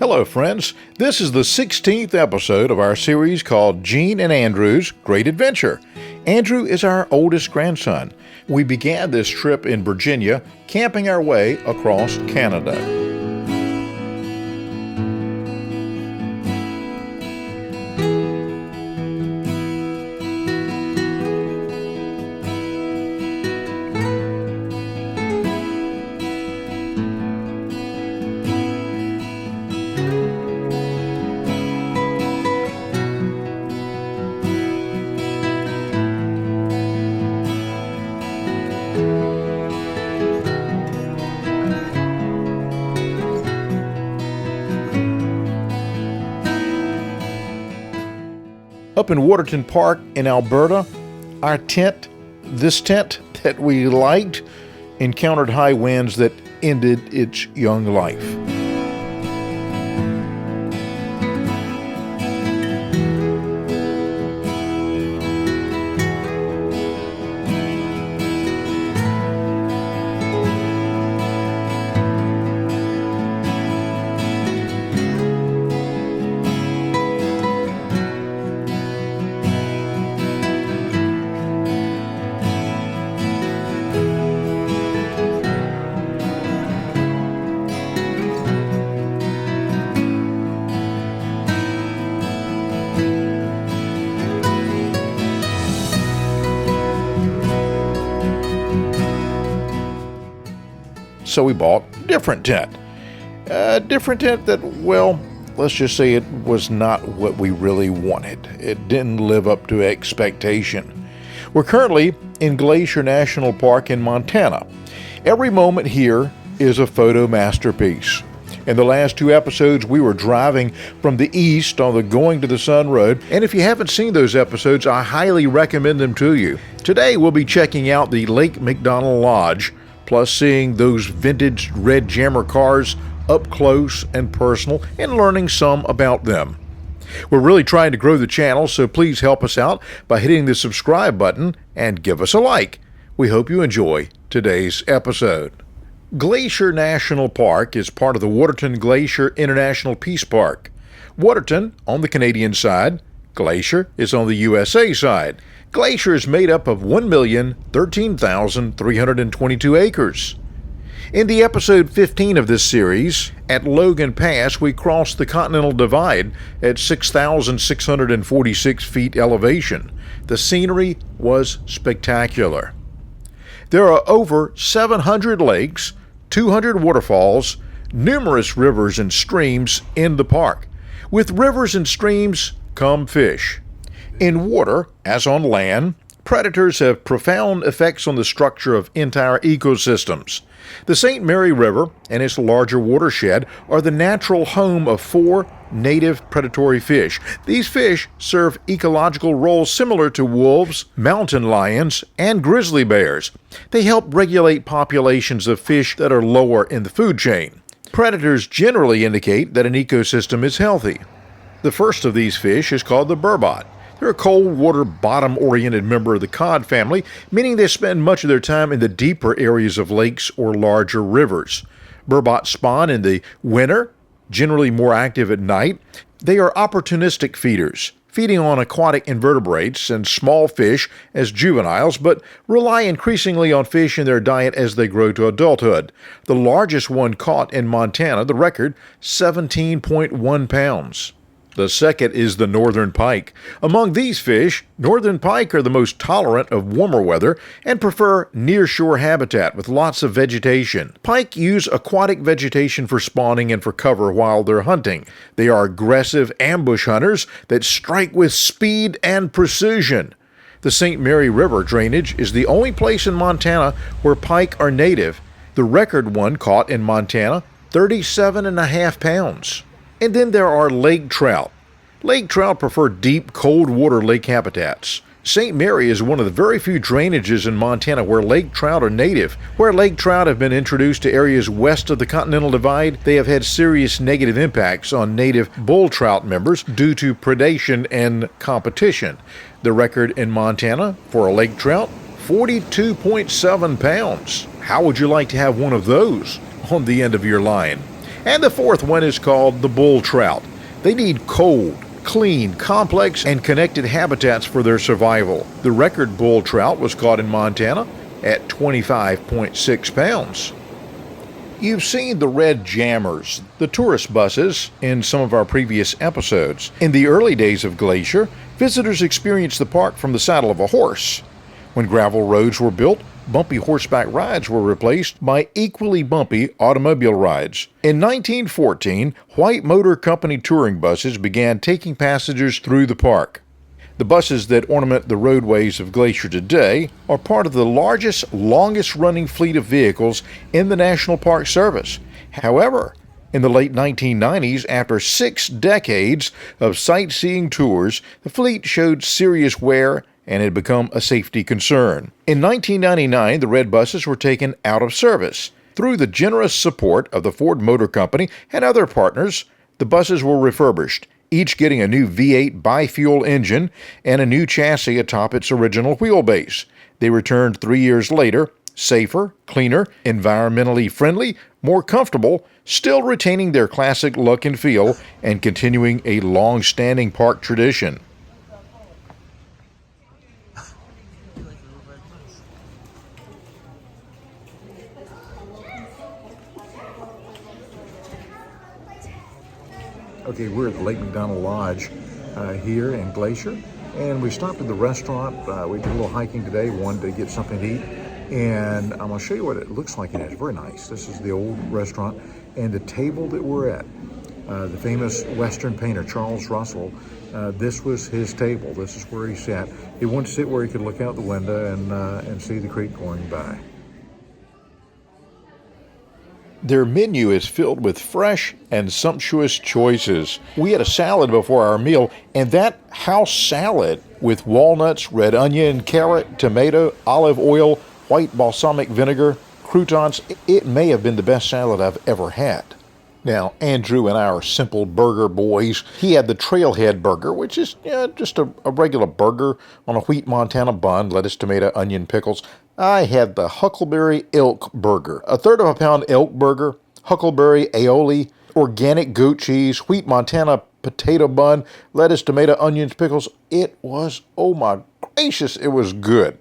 Hello, friends. This is the 16th episode of our series called Gene and Andrew's Great Adventure. Andrew is our oldest grandson. We began this trip in Virginia, camping our way across Canada. Up in Waterton Park in Alberta, our this tent that we liked, encountered high winds that ended its young life. So we bought a different tent. A different tent that, well, let's just say it was not what we really wanted. It didn't live up to expectation. We're currently in Glacier National Park in Montana. Every moment here is a photo masterpiece. In the last two episodes, we were driving from the east on the Going to the Sun Road, and if you haven't seen those episodes, I highly recommend them to you. Today, we'll be checking out the Lake McDonald Lodge, plus seeing those vintage red jammer cars up close and personal and learning some about them. We're really trying to grow the channel, so please help us out by hitting the subscribe button and give us a like. We hope you enjoy today's episode. Glacier National Park is part of the Waterton Glacier International Peace Park. Waterton on the Canadian side, Glacier is on the USA side. Glacier is made up of 1,013,322 acres. In the episode 15 of this series, at Logan Pass, we crossed the Continental Divide at 6,646 feet elevation. The scenery was spectacular. There are over 700 lakes, 200 waterfalls, numerous rivers and streams in the park. With rivers and streams come fish. In water, as on land, predators have profound effects on the structure of entire ecosystems. The St. Mary River and its larger watershed are the natural home of 4 native predatory fish. These fish serve ecological roles similar to wolves, mountain lions, and grizzly bears. They help regulate populations of fish that are lower in the food chain. Predators generally indicate that an ecosystem is healthy. The first of these fish is called the burbot. They're a cold water, bottom-oriented member of the cod family, meaning they spend much of their time in the deeper areas of lakes or larger rivers. Burbot spawn in the winter, generally more active at night. They are opportunistic feeders, feeding on aquatic invertebrates and small fish as juveniles, but rely increasingly on fish in their diet as they grow to adulthood. The largest one caught in Montana, the record, 17.1 pounds. The second is the northern pike. Among these fish, northern pike are the most tolerant of warmer weather and prefer near-shore habitat with lots of vegetation. Pike use aquatic vegetation for spawning and for cover while they're hunting. They are aggressive ambush hunters that strike with speed and precision. The St. Mary River drainage is the only place in Montana where pike are native. The record one caught in Montana, 37.5 pounds. And then there are lake trout. Lake trout prefer deep, cold water lake habitats. St. Mary is one of the very few drainages in Montana where lake trout are native. Where lake trout have been introduced to areas west of the Continental Divide, they have had serious negative impacts on native bull trout members due to predation and competition. The record in Montana for a lake trout, 42.7 pounds. How would you like to have one of those on the end of your line? And the fourth one is called the bull trout. They need cold, clean, complex, and connected habitats for their survival. The record bull trout was caught in Montana at 25.6 pounds. You've seen the red jammers, the tourist buses, in some of our previous episodes. In the early days of Glacier, visitors experienced the park from the saddle of a horse. When gravel roads were built, bumpy horseback rides were replaced by equally bumpy automobile rides. In 1914, White Motor Company touring buses began taking passengers through the park. The buses that ornament the roadways of Glacier today are part of the largest, longest-running fleet of vehicles in the National Park Service. However, in the late 1990s, after 6 decades of sightseeing tours, the fleet showed serious wear and had become a safety concern. In 1999, the red buses were taken out of service. Through the generous support of the Ford Motor Company and other partners, the buses were refurbished, each getting a new V8 bi-fuel engine and a new chassis atop its original wheelbase. They returned 3 years later, safer, cleaner, environmentally friendly, more comfortable, still retaining their classic look and feel, and continuing a long-standing park tradition. Okay, we're at the Lake McDonald Lodge here in Glacier, and we stopped at the restaurant. We did a little hiking today, wanted to get something to eat, and I'm going to show you what it looks like. It's very nice. This is the old restaurant, and the table that we're at, the famous Western painter Charles Russell, this was his table. This is where he sat. He wanted to sit where he could look out the window and see the creek going by. Their menu is filled with fresh and sumptuous choices. We had a salad before our meal, and that house salad with walnuts, red onion, carrot, tomato, olive oil, white balsamic vinegar, croutons, it may have been the best salad I've ever had. Now, Andrew and I are simple burger boys. He had the Trailhead burger, which is just a regular burger on a wheat Montana bun, lettuce, tomato, onion, pickles. I had the Huckleberry Elk burger, a third of a pound elk burger, huckleberry aioli, organic goat cheese, wheat Montana potato bun, lettuce, tomato, onions, pickles. It was, oh my gracious, it was good.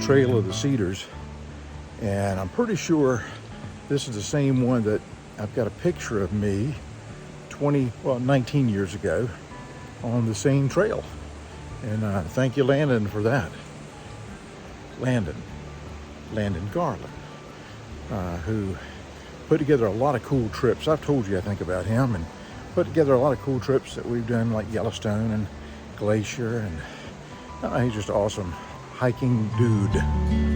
Trail of the Cedars, and I'm pretty sure this is the same one that I've got a picture of me 19 years ago on the same trail. And thank you, Landon, for that. Landon Garland, who put together a lot of cool trips. I've told you, I think, about him, and put together a lot of cool trips that we've done, like Yellowstone and Glacier, and he's just awesome hiking dude.